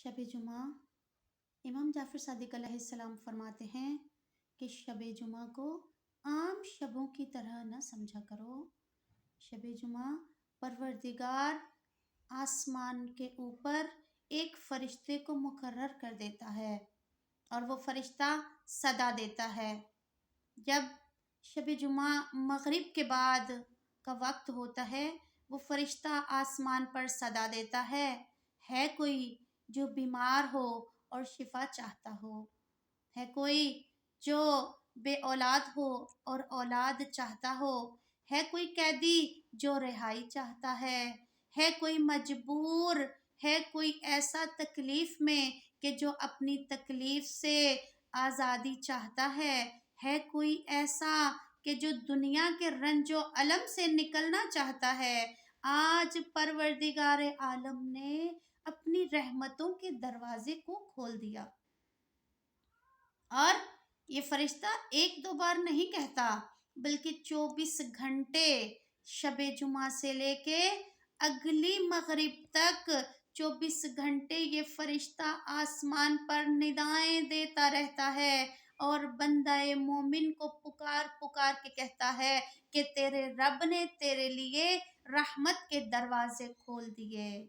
शब जुमा इमाम जाफ़र सादिक अलैहिस्सलाम फरमाते हैं कि शब जुमा को आम शबों की तरह न समझा करो। शब जुमा परवरदिगार आसमान के ऊपर एक फरिश्ते को मुकर्रर कर देता है और वो फरिश्ता सदा देता है। जब शब जुमा मगरिब के बाद का वक्त होता है, वो फरिश्ता आसमान पर सदा देता है कोई जो बीमार हो और शिफा चाहता हो, है कोई जो बे औलाद हो और औलाद चाहता हो, है कोई कैदी जो रिहाई चाहता है कोई मजबूर, है कोई ऐसा तकलीफ में कि जो अपनी तकलीफ से आज़ादी चाहता है कोई ऐसा कि जो दुनिया के रंजो अलम से निकलना चाहता है। आज परवरदिगार आलम ने अपनी रहमतों के दरवाजे को खोल दिया और ये फरिश्ता एक दो बार नहीं कहता, बल्कि 24 घंटे शब जुमा से लेके अगली मगरिब तक 24 घंटे ये फरिश्ता आसमान पर निदाएं देता रहता है और बंदाए मोमिन को पुकार पुकार के कहता है कि तेरे रब ने तेरे लिए रहमत के दरवाजे खोल दिए।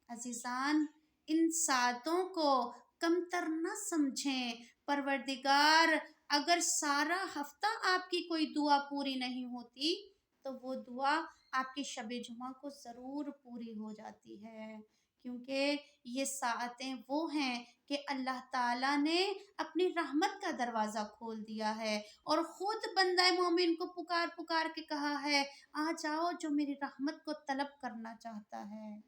अजीजान, इन सातों को कमतर न समझें। परवरदिगार अगर सारा हफ्ता आपकी कोई दुआ पूरी नहीं होती तो वो दुआ आपकी शब जुमा को ज़रूर पूरी हो जाती है, क्योंकि ये सातें वो हैं कि अल्लाह ताला ने अपनी रहमत का दरवाज़ा खोल दिया है और ख़ुद बंदा मोमिन को पुकार पुकार के कहा है, आ जाओ जो मेरी रहमत को तलब करना चाहता है।